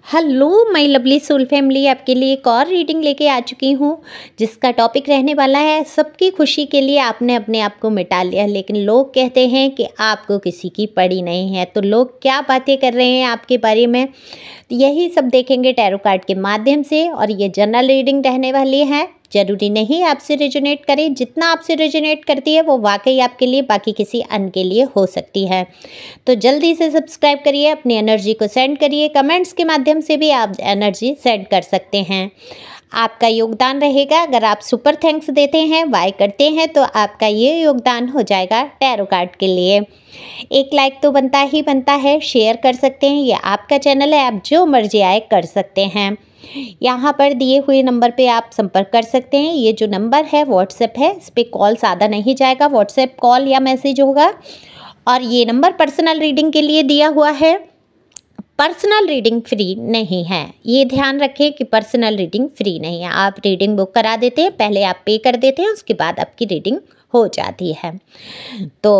Hello my lovely soul family, आपके लिए एक और रीडिंग लेके आ चुकी हूँ जिसका टॉपिक रहने वाला है सबकी खुशी के लिए आपने अपने आप को मिटा लिया, लेकिन लोग कहते हैं कि आपको किसी की पड़ी नहीं है। तो लोग क्या बातें कर रहे हैं आपके बारे में, तो यही सब देखेंगे टैरो कार्ड के माध्यम से। और ये जनरल रीडिंग रहने वाली है, ज़रूरी नहीं आपसे रेजोनेट करे, जितना आपसे रेजोनेट करती है वो वाकई आपके लिए, बाकी किसी अन्य के लिए हो सकती है। तो जल्दी से सब्सक्राइब करिए, अपनी एनर्जी को सेंड करिए, कमेंट्स के माध्यम से भी आप एनर्जी सेंड कर सकते हैं। आपका योगदान रहेगा, अगर आप सुपर थैंक्स देते हैं, बाय करते हैं, तो आपका ये योगदान हो जाएगा टैरो कार्ड के लिए। एक लाइक तो बनता ही बनता है, शेयर कर सकते हैं, ये आपका चैनल है, आप जो मर्जी आए कर सकते हैं। यहाँ पर दिए हुए नंबर पे आप संपर्क कर सकते हैं। ये जो नंबर है व्हाट्सएप है, इस पर कॉल सादा नहीं जाएगा, व्हाट्सएप कॉल या मैसेज होगा। और ये नंबर पर्सनल रीडिंग के लिए दिया हुआ है, पर्सनल रीडिंग फ्री नहीं है, ये ध्यान रखें कि पर्सनल रीडिंग फ्री नहीं है। आप रीडिंग बुक करा देते हैं, पहले आप पे कर देते हैं, उसके बाद आपकी रीडिंग हो जाती है। तो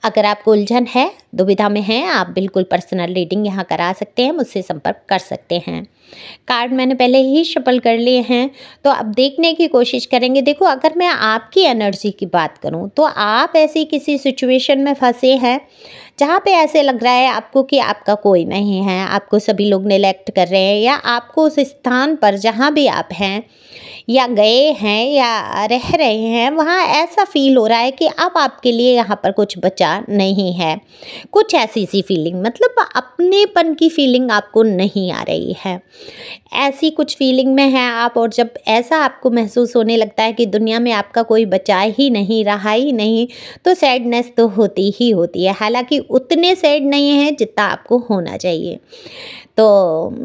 अगर आपको उलझन है, दुविधा में हैं, आप बिल्कुल पर्सनल रीडिंग यहाँ करा सकते हैं, मुझसे संपर्क कर सकते हैं। कार्ड मैंने पहले ही शफल कर लिए हैं, तो अब देखने की कोशिश करेंगे। देखो, अगर मैं आपकी एनर्जी की बात करूँ तो आप ऐसी किसी सिचुएशन में फंसे हैं जहाँ पे ऐसे लग रहा है आपको कि आपका कोई नहीं है, आपको सभी लोग नेग्लेक्ट कर रहे हैं, या आपको उस स्थान पर जहाँ भी आप हैं या गए हैं या रह रहे हैं वहाँ ऐसा फील हो रहा है कि अब आपके लिए यहाँ पर कुछ बचा नहीं है। कुछ ऐसी सी फीलिंग, मतलब अपनेपन की फीलिंग आपको नहीं आ रही है, ऐसी कुछ फीलिंग में है आप। और जब ऐसा आपको महसूस होने लगता है कि दुनिया में आपका कोई बचा ही नहीं, रहा ही नहीं, तो सैडनेस तो होती ही होती है। हालांकि उतने सैड नहीं है जितना आपको होना चाहिए। तो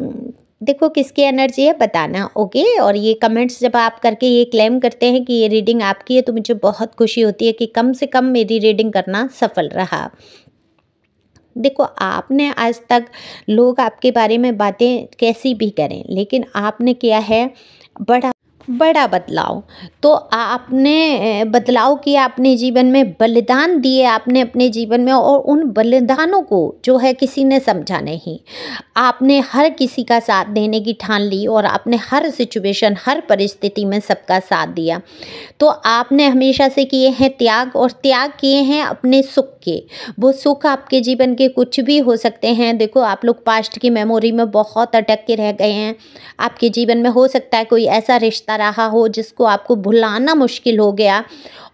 देखो किसकी एनर्जी है बताना, ओके। और ये कमेंट्स जब आप करके ये क्लेम करते हैं कि ये रीडिंग आपकी है, तो मुझे बहुत खुशी होती है कि कम से कम मेरी रीडिंग करना सफल रहा। देखो, आपने आज तक, लोग आपके बारे में बातें कैसी भी करें, लेकिन आपने किया है बड़ा बड़ा बदलाव। तो आपने बदलाव किया अपने जीवन में, बलिदान दिए आपने अपने जीवन में, और उन बलिदानों को जो है किसी ने समझा नहीं। आपने हर किसी का साथ देने की ठान ली और आपने हर सिचुएशन, हर परिस्थिति में सबका साथ दिया। तो आपने हमेशा से किए हैं त्याग, और त्याग किए हैं अपने सुख के। वो सुख आपके जीवन के कुछ भी हो सकते हैं। देखो, आप लोग पास्ट की मेमोरी में बहुत अटक के रह गए हैं। आपके जीवन में हो सकता है कोई ऐसा रिश्ता रहा हो जिसको आपको भुलाना मुश्किल हो गया,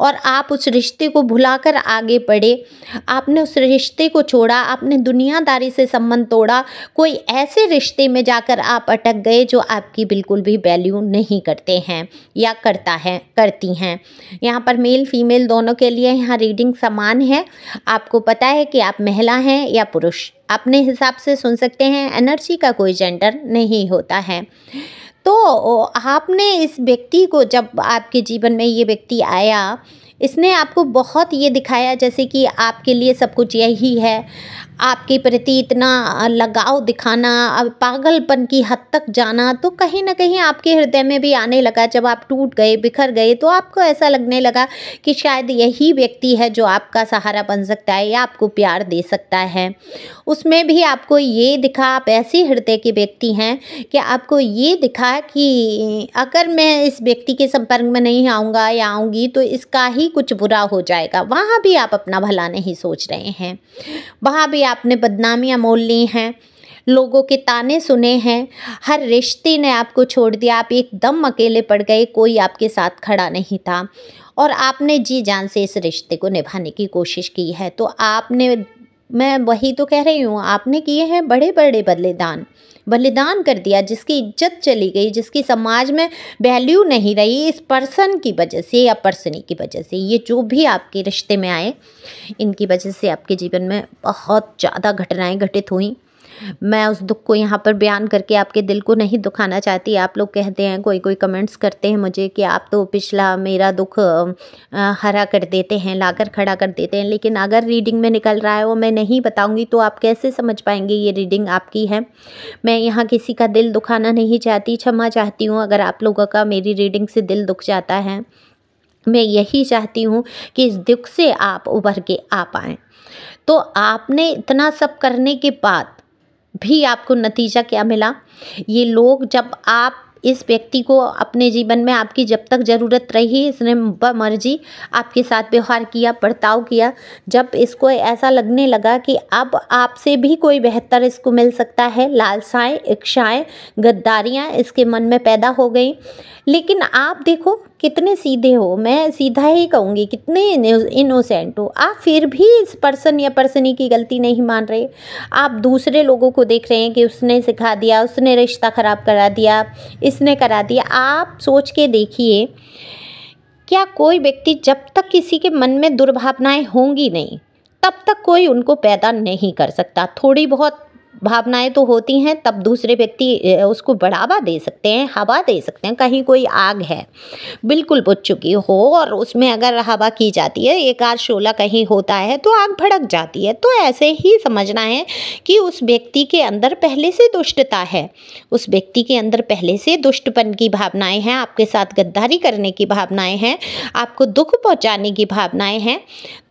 और आप उस रिश्ते को भुलाकर आगे बढ़े। आपने उस रिश्ते को छोड़ा, आपने दुनियादारी से संबंध तोड़ा, कोई ऐसे रिश्ते में जाकर आप अटक गए जो आपकी बिल्कुल भी वैल्यू नहीं करते हैं या करती हैं। यहाँ पर मेल फीमेल दोनों के लिए यहाँ रीडिंग समान है। आपको पता है कि आप महिला हैं या पुरुष, अपने हिसाब से सुन सकते हैं, एनर्जी का कोई जेंडर नहीं होता है। तो आपने इस व्यक्ति को, जब आपके जीवन में ये व्यक्ति आया, इसने आपको बहुत ये दिखाया जैसे कि आपके लिए सब कुछ यही है, आपके प्रति इतना लगाव दिखाना, अब पागलपन की हद तक जाना, तो कहीं ना कहीं आपके हृदय में भी आने लगा। जब आप टूट गए, बिखर गए, तो आपको ऐसा लगने लगा कि शायद यही व्यक्ति है जो आपका सहारा बन सकता है या आपको प्यार दे सकता है। उसमें भी आपको ये दिखा, आप ऐसे हृदय के व्यक्ति हैं कि आपको ये दिखा कि अगर मैं इस व्यक्ति के संपर्क में नहीं आऊँगा या आऊँगी तो इसका ही कुछ बुरा हो जाएगा। वहाँ भी आप अपना भला नहीं सोच रहे हैं, वहाँ भी आपने बदनामियाँ मोल ली हैं, लोगों के ताने सुने हैं, हर रिश्ते ने आपको छोड़ दिया, आप एकदम अकेले पड़ गए, कोई आपके साथ खड़ा नहीं था, और आपने जी जान से इस रिश्ते को निभाने की कोशिश की है। तो आपने, मैं वही तो कह रही हूँ, आपने किए हैं बड़े बड़े बलिदान कर दिया, जिसकी इज्जत चली गई, जिसकी समाज में वैल्यू नहीं रही, इस पर्सन की वजह से या पर्सनी की वजह से। ये जो भी आपके रिश्ते में आए, इनकी वजह से आपके जीवन में बहुत ज़्यादा घटनाएं घटित हुई। मैं उस दुख को यहाँ पर बयान करके आपके दिल को नहीं दुखाना चाहती। आप लोग कहते हैं, कोई कमेंट्स करते हैं मुझे कि आप तो पिछला मेरा दुख हरा कर देते हैं, लाकर खड़ा कर देते हैं, लेकिन अगर रीडिंग में निकल रहा है वो मैं नहीं बताऊंगी तो आप कैसे समझ पाएंगे ये रीडिंग आपकी है। मैं यहाँ किसी का दिल दुखाना नहीं चाहती, क्षमा चाहती हूँ अगर आप लोगों का मेरी रीडिंग से दिल दुख जाता है। मैं यही चाहती हूँ कि इस दुख से आप उभर के आ पाएँ। तो आपने इतना सब करने के बाद भी आपको नतीजा क्या मिला? ये लोग जब आप इस व्यक्ति को अपने जीवन में आपकी जब तक ज़रूरत रही इसने बमर्जी आपके साथ व्यवहार किया, बर्ताव किया। जब इसको ऐसा लगने लगा कि अब आपसे भी कोई बेहतर इसको मिल सकता है, लालसाएं, इच्छाएं, गद्दारियां इसके मन में पैदा हो गई। लेकिन आप देखो कितने सीधे हो, मैं सीधा ही कहूँगी, कितने इनोसेंट हो आप, फिर भी इस पर्सन या पर्सनी की गलती नहीं मान रहे। आप दूसरे लोगों को देख रहे हैं कि उसने सिखा दिया, उसने रिश्ता ख़राब करा दिया, इसने करा दिया। आप सोच के देखिए, क्या कोई व्यक्ति जब तक किसी के मन में दुर्भावनाएं होंगी नहीं तब तक कोई उनको पैदा नहीं कर सकता। थोड़ी बहुत भावनाएं तो होती हैं तब दूसरे व्यक्ति उसको बढ़ावा दे सकते हैं, हवा दे सकते हैं। कहीं कोई आग है बिल्कुल बुझ चुकी हो और उसमें अगर हवा की जाती है, एक आध शोला कहीं होता है तो आग भड़क जाती है। तो ऐसे ही समझना है कि उस व्यक्ति के अंदर पहले से दुष्टता है, उस व्यक्ति के अंदर पहले से दुष्टपन की भावनाएं हैं, आपके साथ गद्दारी करने की भावनाएं हैं, आपको दुख पहुंचाने की भावनाएं हैं।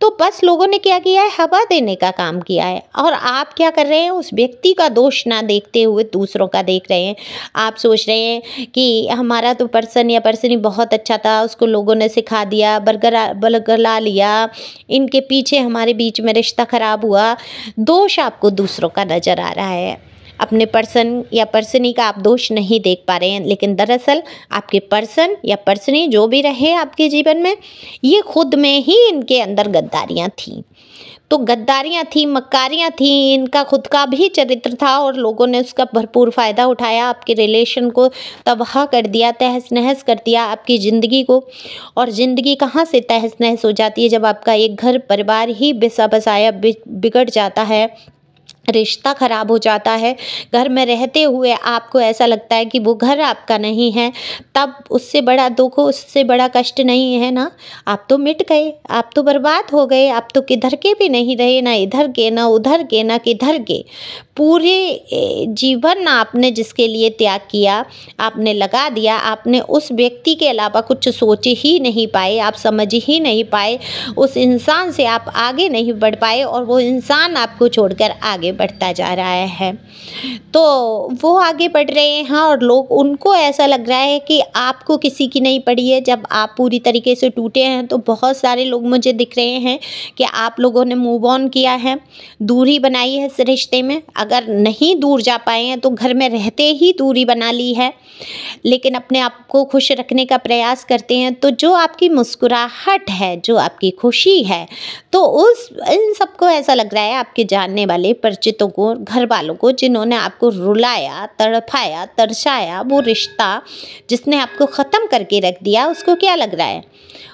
तो बस लोगों ने क्या किया है, हवा देने का काम किया है। और आप क्या कर रहे हैं, उस व्यक्ति का दोष ना देखते हुए दूसरों का देख रहे हैं। आप सोच रहे हैं कि हमारा तो पर्सन या पर्सनी बहुत अच्छा था, उसको लोगों ने सिखा दिया, बरगला लिया, इनके पीछे हमारे बीच में रिश्ता खराब हुआ। दोष आपको दूसरों का नज़र आ रहा है, अपने पर्सन या पर्सनी का आप दोष नहीं देख पा रहे हैं। लेकिन दरअसल आपके पर्सन या पर्सनी जो भी रहे आपके जीवन में, ये खुद में ही इनके अंदर गद्दारियाँ थीं। तो गद्दारियाँ थी, मक्कारियाँ थी, इनका खुद का भी चरित्र था और लोगों ने उसका भरपूर फ़ायदा उठाया, आपके रिलेशन को तबाह कर दिया, तहस नहस कर दिया आपकी ज़िंदगी को। और ज़िंदगी कहाँ से तहस नहस हो जाती है, जब आपका एक घर परिवार ही बिसा बसाया बिगड़ जाता है, रिश्ता ख़राब हो जाता है। घर में रहते हुए आपको ऐसा लगता है कि वो घर आपका नहीं है, तब उससे बड़ा दुख, उससे बड़ा कष्ट नहीं है ना। आप तो मिट गए, आप तो बर्बाद हो गए, आप तो किधर के भी नहीं रहे, ना इधर के, ना उधर के, ना किधर के। पूरे जीवन आपने जिसके लिए त्याग किया, आपने लगा दिया, आपने उस व्यक्ति के अलावा कुछ सोच ही नहीं पाए, आप समझ ही नहीं पाए, उस इंसान से आप आगे नहीं बढ़ पाए और वो इंसान आपको छोड़कर आगे बढ़ता जा रहा है। तो वो आगे बढ़ रहे हैं और लोग, उनको ऐसा लग रहा है कि आपको किसी की नहीं पड़ी है। जब आप पूरी तरीके से टूटे हैं तो बहुत सारे लोग मुझे दिख रहे हैं कि आप लोगों ने मूव ऑन किया है, दूरी बनाई है इस रिश्ते में। अगर नहीं दूर जा पाए हैं तो घर में रहते ही दूरी बना ली है, लेकिन अपने आप को खुश रखने का प्रयास करते हैं। तो जो आपकी मुस्कुराहट है, जो आपकी खुशी है, तो इन सबको ऐसा लग रहा है, आपके जानने वाले परिचितों को, घर वालों को, जिन्होंने आपको रुलाया, तड़पाया, तरसाया, वो रिश्ता जिसने आपको ख़त्म करके रख दिया, उसको क्या लग रहा है?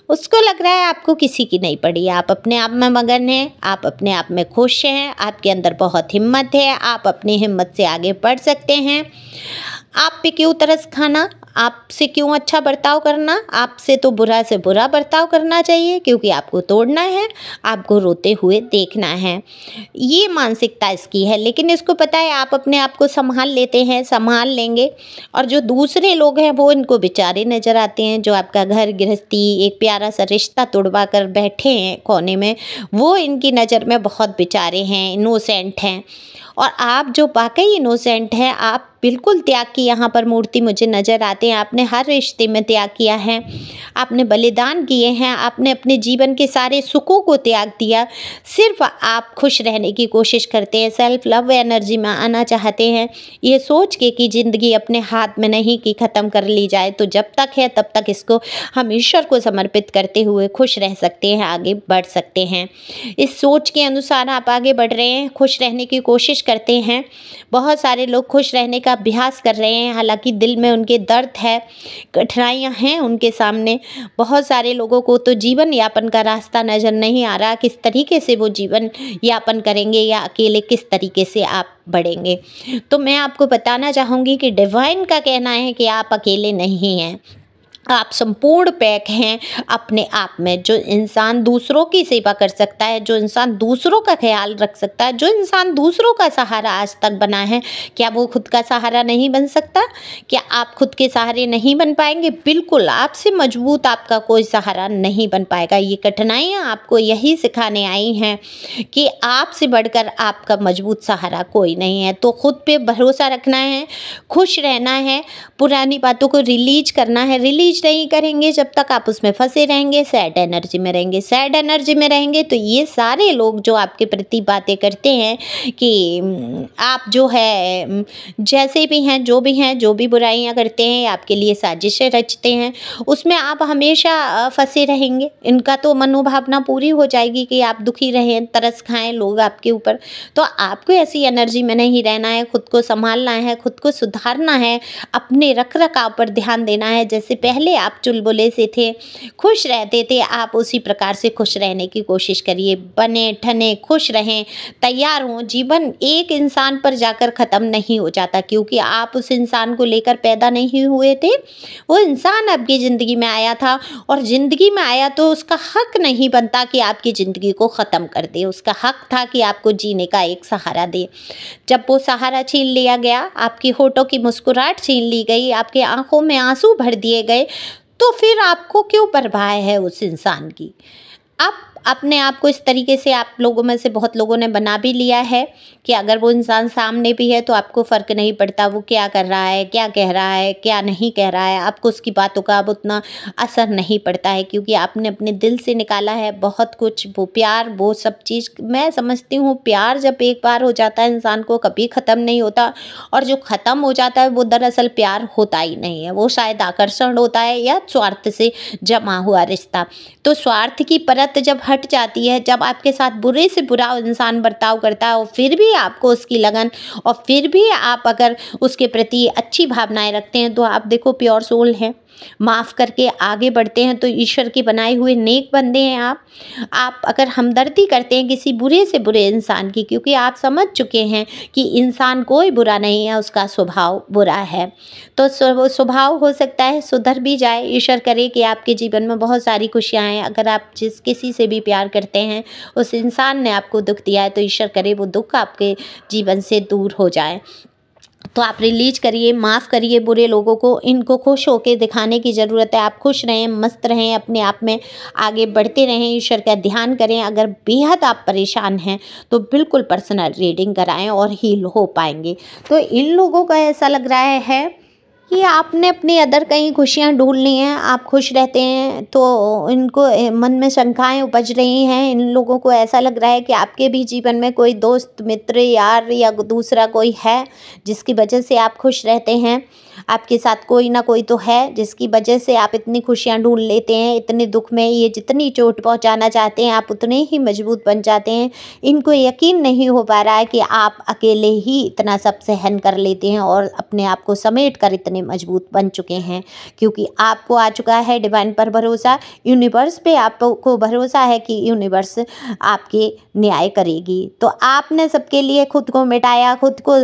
उसको लग रहा है आपको किसी की नहीं पड़ी। आप अपने आप में मगन हैं, आप अपने आप में खुश हैं, आपके अंदर बहुत हिम्मत है, आप अपनी हिम्मत से आगे बढ़ सकते हैं। आप पे क्यों तरस खाना, आपसे क्यों अच्छा बर्ताव करना, आपसे तो बुरा से बुरा बर्ताव करना चाहिए, क्योंकि आपको तोड़ना है, आपको रोते हुए देखना है। ये मानसिकता इसकी है। लेकिन इसको पता है आप अपने आप को संभाल लेते हैं, संभाल लेंगे। और जो दूसरे लोग हैं वो इनको बेचारे नज़र आते हैं, जो आपका घर गृहस्थी, एक प्यारा सा रिश्ता तोड़वा कर बैठे हैं कोने में, वो इनकी नज़र में बहुत बेचारे हैं, इनोसेंट हैं। और आप जो वाकई इनोसेंट हैं, आप बिल्कुल त्याग की यहाँ पर मूर्ति मुझे नज़र आते हैं। आपने हर रिश्ते में त्याग किया है, आपने बलिदान किए हैं, आपने अपने जीवन के सारे सुखों को त्याग दिया। सिर्फ आप खुश रहने की कोशिश करते हैं, सेल्फ लव एनर्जी में आना चाहते हैं, ये सोच के कि ज़िंदगी अपने हाथ में नहीं कि ख़त्म कर ली जाए। तो जब तक है तब तक इसको हम ईश्वर को समर्पित करते हुए खुश रह सकते हैं, आगे बढ़ सकते हैं। इस सोच के अनुसार आप आगे बढ़ रहे हैं, खुश रहने की कोशिश करते हैं। बहुत सारे लोग खुश रहने का अभ्यास कर रहे हैं, हालांकि दिल में उनके दर्द है, कठिनाइयां हैं उनके सामने। बहुत सारे लोगों को तो जीवन यापन का रास्ता नज़र नहीं आ रहा, किस तरीके से वो जीवन यापन करेंगे या अकेले किस तरीके से आप बढ़ेंगे। तो मैं आपको बताना चाहूँगी कि डिवाइन का कहना है कि आप अकेले नहीं हैं, आप संपूर्ण पैक हैं अपने आप में। जो इंसान दूसरों की सेवा कर सकता है, जो इंसान दूसरों का ख्याल रख सकता है, जो इंसान दूसरों का सहारा आज तक बना है, क्या वो खुद का सहारा नहीं बन सकता? क्या आप खुद के सहारे नहीं बन पाएंगे? बिल्कुल, आपसे मजबूत आपका कोई सहारा नहीं बन पाएगा। ये कठिनाइयाँ आपको यही सिखाने आई हैं कि आपसे बढ़कर आपका मजबूत सहारा कोई नहीं है। तो खुद पे भरोसा रखना है, खुश रहना है, पुरानी बातों को रिलीज करना है। रिलीज नहीं करेंगे जब तक आप उसमें फंसे रहेंगे, सैड एनर्जी में रहेंगे। सैड एनर्जी में रहेंगे तो ये सारे लोग जो आपके प्रति बातें करते हैं कि आप जो है जैसे भी हैं, जो भी बुराइयां करते हैं, आपके लिए साजिशें रचते हैं, उसमें आप हमेशा फंसे रहेंगे। इनका तो मनोभावना पूरी हो जाएगी कि आप दुखी रहें, तरस खाएं लोग आपके ऊपर। तो आपको ऐसी एनर्जी में नहीं रहना है, खुद को संभालना है, खुद को सुधारना है, अपने रख रखाव पर ध्यान देना है। जैसे पहले आप चुलबुले से थे, खुश रहते थे, आप उसी प्रकार से खुश रहने की कोशिश करिए। बने ठने खुश रहें, तैयार हों। जीवन एक इंसान पर जाकर ख़त्म नहीं हो जाता, क्योंकि आप उस इंसान को लेकर पैदा नहीं हुए थे। वो इंसान आपकी ज़िंदगी में आया था, और ज़िंदगी में आया तो उसका हक नहीं बनता कि आपकी ज़िंदगी को ख़त्म कर दे। उसका हक था कि आपको जीने का एक सहारा दे। जब वो सहारा छीन लिया गया, आपकी होठों की मुस्कुराहट छीन ली गई, आपकी आंखों में आंसू भर दिए गए, तो फिर आपको क्यों परवाह है उस इंसान की? आप अपने आप को इस तरीके से, आप लोगों में से बहुत लोगों ने बना भी लिया है कि अगर वो इंसान सामने भी है तो आपको फ़र्क नहीं पड़ता वो क्या कर रहा है, क्या कह रहा है, क्या नहीं कह रहा है। आपको उसकी बातों का अब उतना असर नहीं पड़ता है, क्योंकि आपने अपने दिल से निकाला है बहुत कुछ। वो प्यार, वो सब चीज़ मैं समझती हूँ, प्यार जब एक बार हो जाता है इंसान को कभी ख़त्म नहीं होता, और जो ख़त्म हो जाता है वो दरअसल प्यार होता ही नहीं है। वो शायद आकर्षण होता है या स्वार्थ से जमा हुआ रिश्ता। तो स्वार्थ की परत जब हट जाती है, जब आपके साथ बुरे से बुरा इंसान बर्ताव करता है और फिर भी आपको उसकी लगन, और फिर भी आप अगर उसके प्रति अच्छी भावनाएं रखते हैं, तो आप देखो प्योर सोल हैं, माफ़ करके आगे बढ़ते हैं, तो ईश्वर के बनाए हुए नेक बंदे हैं आप अगर हमदर्दी करते हैं किसी बुरे से बुरे इंसान की, क्योंकि आप समझ चुके हैं कि इंसान कोई बुरा नहीं है, उसका स्वभाव बुरा है। तो स्वभाव हो सकता है सुधर भी जाए। ईश्वर करे कि आपके जीवन में बहुत सारी खुशियाँ आएँ। अगर आप किसी से भी प्यार करते हैं, उस इंसान ने आपको दुख दिया है, तो ईश्वर करे वो दुख आपके जीवन से दूर हो जाए। तो आप रिलीज करिए, माफ़ करिए बुरे लोगों को। इनको खुश होकर दिखाने की ज़रूरत है। आप खुश रहें, मस्त रहें, अपने आप में आगे बढ़ते रहें, ईश्वर का ध्यान करें। अगर बेहद आप परेशान हैं तो बिल्कुल पर्सनल रीडिंग कराएं और हील हो पाएंगे। तो इन लोगों का ऐसा लग रहा है कि आपने अपनी अदर कहीं खुशियाँ ढूंढ ली हैं, आप खुश रहते हैं, तो इनको मन में शंकाएं उपज रही हैं। इन लोगों को ऐसा लग रहा है कि आपके भी जीवन में कोई दोस्त, मित्र, यार या दूसरा कोई है जिसकी वजह से आप खुश रहते हैं। आपके साथ कोई ना कोई तो है जिसकी वजह से आप इतनी खुशियाँ ढूंढ लेते हैं। इतने दुख में ये जितनी चोट पहुंचाना चाहते हैं, आप उतने ही मजबूत बन जाते हैं। इनको यकीन नहीं हो पा रहा है कि आप अकेले ही इतना सब सहन कर लेते हैं और अपने आप को समेट कर इतने मजबूत बन चुके हैं, क्योंकि आपको आ चुका है डिवाइन पर भरोसा। यूनिवर्स पे आपको भरोसा है कि यूनिवर्स आपके न्याय करेगी। तो आपने सबके लिए खुद को मिटाया, खुद को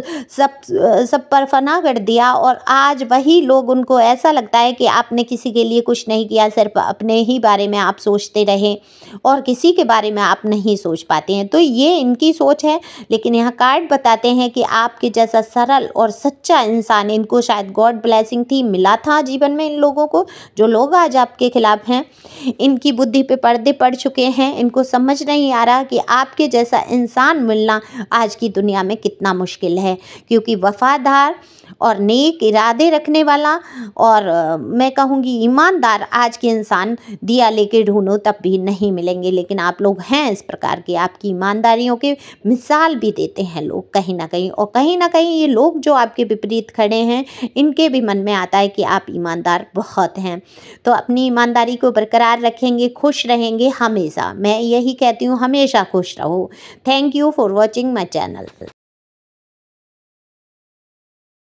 सब पर फना कर दिया, और आज वही लोग, उनको ऐसा लगता है कि आपने किसी के लिए कुछ नहीं किया, सिर्फ अपने ही बारे में आप सोचते रहे और किसी के बारे में आप नहीं सोच पाते हैं। तो ये इनकी सोच है, लेकिन यहाँ कार्ड बताते हैं कि आपके जैसा सरल और सच्चा इंसान, इनको शायद गॉड ब्लेसिंग थी, मिला था जीवन में। इन लोगों को, जो लोग आज आपके खिलाफ हैं, इनकी बुद्धि पे पर्दे पड़ चुके हैं। इनको समझ नहीं आ रहा कि आपके जैसा इंसान मिलना आज की दुनिया में कितना मुश्किल है, क्योंकि वफादार और नेक इरादे रखने वाला और मैं कहूँगी ईमानदार आज के इंसान दिया लेके ढूंढो तब भी नहीं मिलेंगे। लेकिन आप लोग हैं इस प्रकार के, आपकी ईमानदारियों की मिसाल भी देते हैं लोग कहीं ना कहीं। और कहीं ना कहीं ये लोग जो आपके विपरीत खड़े हैं, इनके भी मन में आता है कि आप ईमानदार बहुत हैं। तो अपनी ईमानदारी को बरकरार रखेंगे, खुश रहेंगे हमेशा। मैं यही कहती हूँ, हमेशा खुश रहो। Thank you for watching my channel.